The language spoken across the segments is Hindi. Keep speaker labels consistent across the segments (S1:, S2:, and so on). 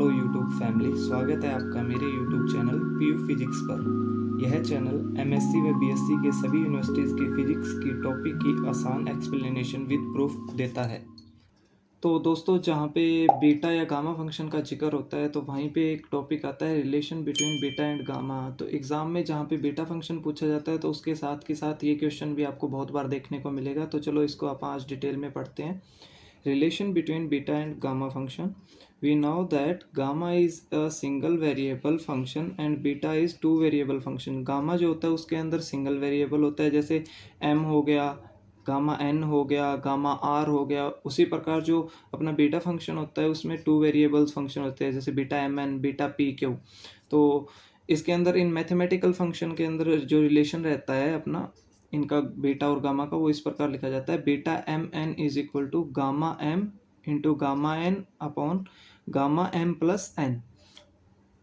S1: हेलो यूट्यूब फैमिली, स्वागत है आपका मेरे यूट्यूब चैनल पीयू फिजिक्स पर। यह चैनल एमएससी व बीएससी के सभी यूनिवर्सिटीज़ के फिजिक्स की टॉपिक की आसान एक्सप्लेनेशन विद प्रूफ देता है। तो दोस्तों, जहाँ पे बीटा या गामा फंक्शन का जिक्र होता है तो वहीं पे एक टॉपिक आता है relation between beta and gamma. तो एग्ज़ाम में जहाँ पे बीटा फंक्शन पूछा जाता है तो उसके साथ के साथ ये क्वेश्चन भी आपको बहुत बार देखने को मिलेगा। तो चलो इसको आप आज डिटेल में पढ़ते हैं। Relation between beta and gamma function. We know that gamma is a single variable function and beta is two variable function. gamma जो होता है उसके अंदर सिंगल वेरिएबल होता है, जैसे m हो गया, गामा n हो गया, गामा r हो गया। उसी प्रकार जो अपना बीटा फंक्शन होता है उसमें टू वेरिएबल्स फंक्शन होते हैं, जैसे beta M N, beta P Q. तो इसके अंदर इन मैथमेटिकल फंक्शन के अंदर जो रिलेशन रहता है अपना इनका बीटा और गामा का, वो इस प्रकार लिखा जाता है। Beta M N is equal to gamma M into gamma N upon gamma M plus N.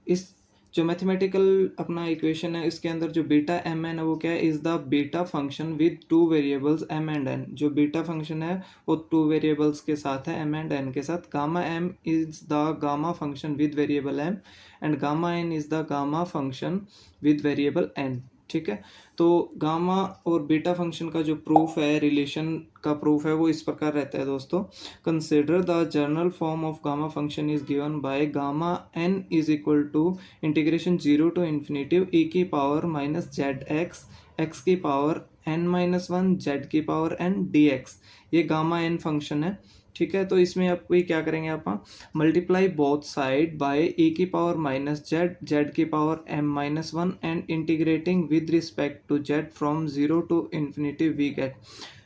S1: इस जो मैथमेटिकल अपना इक्वेशन है इसके अंदर जो बीटा एम एन है वो क्या है, is the beta function with two variables M and N. जो बीटा फंक्शन है वो टू वेरिएबल्स के साथ है, एम एंड एन के साथ। Gamma M is the gamma function with variable M and gamma N is the gamma function with variable N. ठीक है, तो गामा और बीटा फंक्शन का जो प्रूफ है, रिलेशन का प्रूफ है, वो इस प्रकार रहता है दोस्तों। Consider the general form of gamma function is given by gamma N is equal to integration zero to infinitive e की power minus z x, x की power n minus one, z की पावर एन डी एक्स। ये गामा एन फंक्शन है। ठीक है, तो इसमें आपको ये क्या करेंगे, आप multiply both side by e की पावर माइनस जेड, जेड की power m minus one and integrating with respect to Z from zero to infinity we get.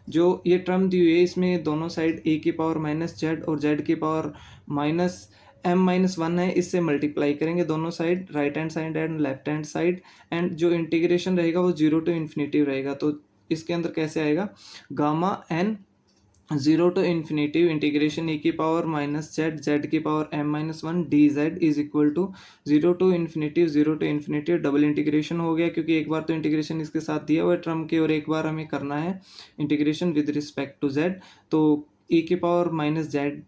S1: जो ये टर्म दी हुई है इसमें दोनों साइड e की पावर माइनस जेड और जेड की power minus m minus one है, इससे मल्टीप्लाई करेंगे दोनों side, right hand side and left hand side. And जो इंटीग्रेशन रहेगा वो जीरो टू इन्फिनिटी रहेगा। तो इसके अंदर कैसे आएगा, gamma N zero to infinitive integration E की पावर माइनस जेड, जेड की power M minus one D Z is equal to zero to infinitive double integration हो गया, क्योंकि एक बार तो इंटीग्रेशन इसके साथ दिया हुआ है टर्म के और एक बार हमें करना है integration with respect to z. तो ई की power minus z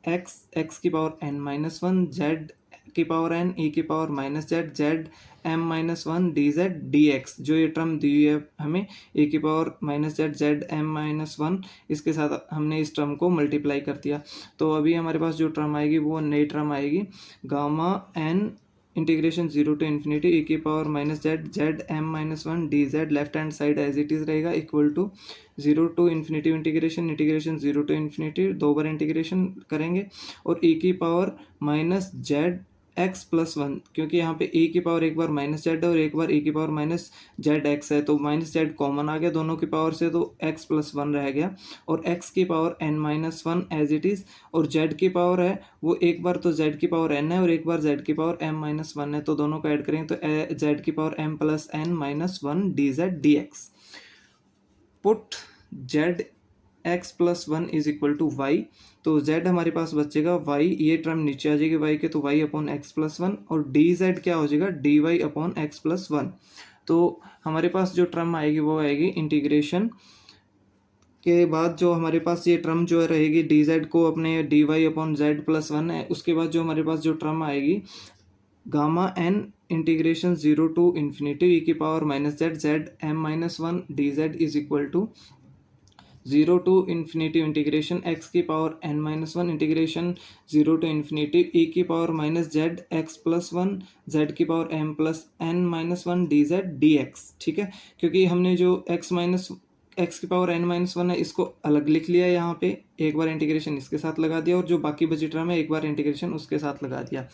S1: x, x की power n minus one, z की पावर एन, ई की power minus Z, z m minus one D Z D x. जो ये टर्म दी हुई है हमें ए की power minus Z, z m minus one, इसके साथ हमने इस टर्म को मल्टीप्लाई कर दिया। तो अभी हमारे पास जो टर्म आएगी वो नई टर्म आएगी, gamma n integration zero to infinity e की power minus Z, z m minus one D z, left hand side as it is रहेगा, equal to zero to infinity integration zero to infinity, दो बार इंटीग्रेशन करेंगे, और ई की power minus z x plus one, क्योंकि यहाँ पे e की पावर एक बार माइनस जेड है और एक बार e की पावर माइनस जेड एक्स है, तो माइनस जेड कॉमन आ गया दोनों की पावर से, तो x प्लस वन रह गया, और x की power n minus one as it is, और z की पावर है वो एक बार तो z की पावर n है और एक बार z की पावर m माइनस वन है, तो दोनों को ऐड करेंगे तो z की power m plus n minus one D Z D X. Put Z x plus one is equal to Y, तो z हमारे पास बचेगा y, ये टर्म नीचे आ जाएगी y के, तो y upon X plus one, और डी जेड क्या हो जाएगा, D Y upon X plus one. तो हमारे पास जो टर्म आएगी वो आएगी इंटीग्रेशन के बाद, जो हमारे पास ये टर्म जो रहेगी डी जेड को अपने d Y upon z plus one है, उसके बाद जो हमारे पास जो टर्म आएगी gamma n integration zero to infinity e की power minus Z, z m minus one D Z is equal to zero to infinity integration x की power n minus one integration zero to infinity e की power minus z x plus one, z की power m plus n minus one D Z D x. ठीक है, क्योंकि हमने जो एक्स की पावर एन माइनस वन है इसको अलग लिख लिया यहाँ पे, एक बार इंटीग्रेशन इसके साथ लगा दिया, और जो बाकी बची टर्म है एक बार इंटीग्रेशन उसके साथ लगा दिया।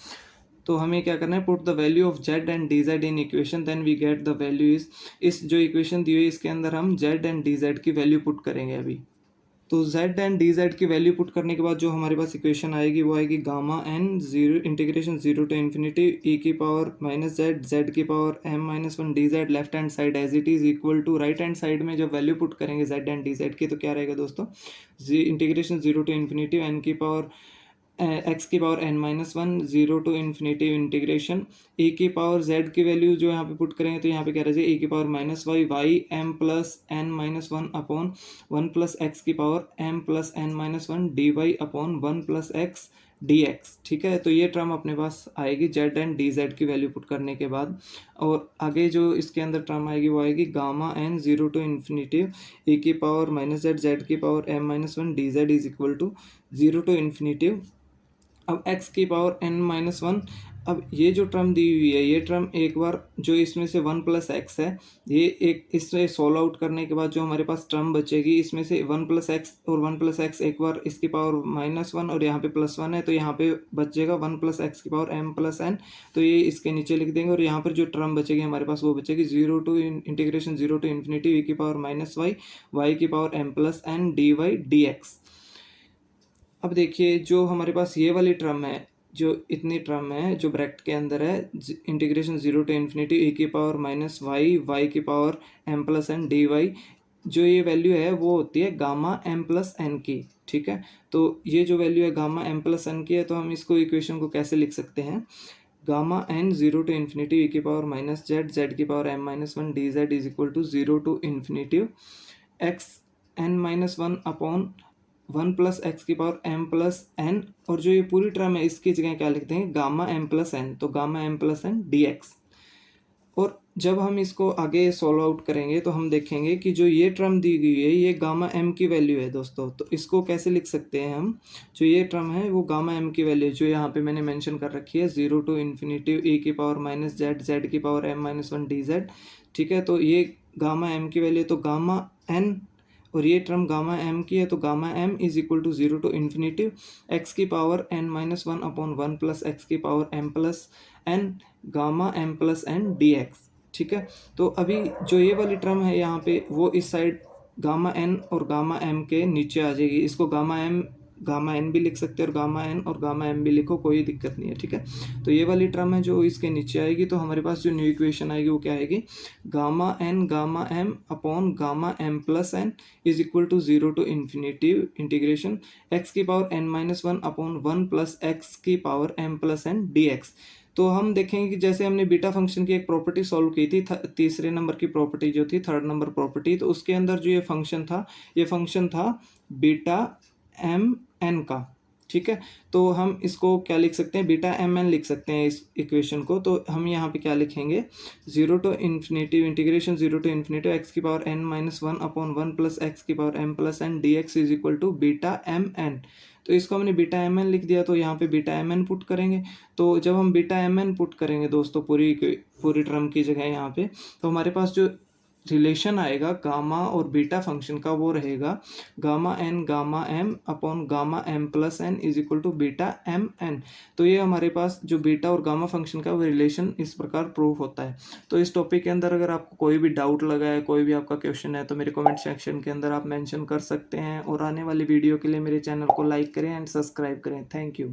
S1: तो हमें क्या करना है, put the value of Z and D Z in equation, then we get the value is, इस जो इक्वेशन दी हुई है इसके अंदर हम जेड एंड डी जेड की वैल्यू पुट करेंगे अभी। तो जेड एंड डी जेड की वैल्यू पुट करने के बाद जो हमारे पास इक्वेशन आएगी वो आएगी gamma N zero integration zero to infinity e की पावर माइनस जेड, जेड की power M minus one D z, left hand side as it is, equal to right hand side में जब वैल्यू पुट करेंगे जेड एंड डी जेड की, तो क्या रहेगा दोस्तों, integration zero to infinity n की पावर एक्स की power n minus one, zero to infinity integration a की पावर जेड की वैल्यू जो यहाँ पे पुट करेंगे तो यहाँ पे क्या रहेगा, ए की power minus Y, y m plus n minus one upon one plus x की power m plus n minus one d Y upon one plus x dx, ठीक है। तो ये टर्म अपने पास आएगी z एंड dz की वैल्यू पुट करने के बाद, और आगे जो इसके अंदर टर्म आएगी वो आएगी gamma n zero to infinity e की पावर माइनस जेड जेड की power m minus one D Z is equal to zero to infinity अब x की पावर n माइनस वन। अब ये जो टर्म दी हुई है, ये टर्म एक बार जो इसमें से वन प्लस एक्स है, ये एक इससे सॉल्व आउट करने के बाद जो हमारे पास टर्म बचेगी, इसमें से वन प्लस एक्स और वन प्लस एक्स एक बार इसकी पावर माइनस वन और यहाँ पे प्लस वन है, तो यहाँ पे बचेगा वन प्लस एक्स की पावर m प्लस n। तो ये इसके नीचे लिख देंगे, और यहाँ पर जो टर्म बचेगी हमारे पास वो बचेगी zero to integration zero to infinity e की पावर माइनस वाई वाई की power m plus n D Y D X. अब देखिए जो हमारे पास ये वाली टर्म है, जो इतनी टर्म है जो ब्रैकेट के अंदर है, integration zero to infinity e की पावर माइनस वाई वाई की power m plus N D Y, जो ये वैल्यू है वो होती है गामा m प्लस एन की, ठीक है। तो ये जो वैल्यू है गामा m प्लस एन की है, तो हम इसको इक्वेशन को कैसे लिख सकते हैं, gamma n zero to infinity e की पावर माइनस जेड जेड की power m minus one D Z is equal to zero to infinity X n minus one upon one plus x की पावर m प्लस एन, और जो ये पूरी टर्म है इसकी जगह क्या लिखते हैं, गामा m प्लस एन, तो gamma m plus N D X. और जब हम इसको आगे सॉल्व आउट करेंगे तो हम देखेंगे कि जो ये टर्म दी गई है ये गामा m की वैल्यू है दोस्तों। तो इसको कैसे लिख सकते हैं हम, जो ये टर्म है वो गामा m की वैल्यू जो यहाँ पे मैंने मेंशन कर रखी है, जीरो टू इन्फिनिटी e की पावर माइनस जेड जेड की power m minus one D z, ठीक है। तो ये गामा m की वैल्यू, तो गामा n, और ये टर्म गामा m की है, तो gamma m is equal to zero to infinity x की power n minus one upon one plus x की power m plus n gamma m plus N D x, ठीक है। तो अभी जो ये वाली टर्म है यहाँ पे वो इस साइड गामा n और गामा m के नीचे आ जाएगी, इसको गामा n भी लिख सकते हैं और गामा n और गामा m भी लिखो, कोई दिक्कत नहीं है, ठीक है। तो ये वाली टर्म है जो इसके नीचे आएगी, तो हमारे पास जो न्यू इक्वेशन आएगी वो क्या आएगी, gamma n gamma m upon gamma m plus n is equal to zero to infinity integration x की power n minus one upon one plus x की power m plus N D x. तो हम देखेंगे कि जैसे हमने बीटा फंक्शन की एक प्रॉपर्टी सॉल्व की थी, तीसरे नंबर की प्रॉपर्टी जो थी, थर्ड नंबर प्रॉपर्टी, तो उसके अंदर जो ये फंक्शन था बीटा एम एन का, ठीक है। तो हम इसको क्या लिख सकते हैं, बीटा एम एन लिख सकते हैं इस इक्वेशन को। तो हम यहाँ पे क्या लिखेंगे, zero to infinity integration zero to infinity x की power n minus one upon one plus x की power m plus N D x is equal to beta M n. तो इसको हमने बीटा एम एन लिख दिया, तो यहाँ पे बीटा एम एन पुट करेंगे। तो जब हम बीटा एम एन पुट करेंगे दोस्तों पूरी टर्म की जगह यहाँ पे, तो हमारे पास जो रिलेशन आएगा गामा और बीटा फंक्शन का वो रहेगा gamma n gamma m upon gamma M plus n is equal to beta M n. तो ये हमारे पास जो बीटा और गामा फंक्शन का वो रिलेशन इस प्रकार प्रूव होता है। तो इस टॉपिक के अंदर अगर आपको कोई भी डाउट लगा है, कोई भी आपका क्वेश्चन है, तो मेरे कमेंट सेक्शन के अंदर आप मेंशन कर सकते हैं। और आने वाली वीडियो के लिए मेरे चैनल को लाइक करें एंड सब्सक्राइब करें। Thank you.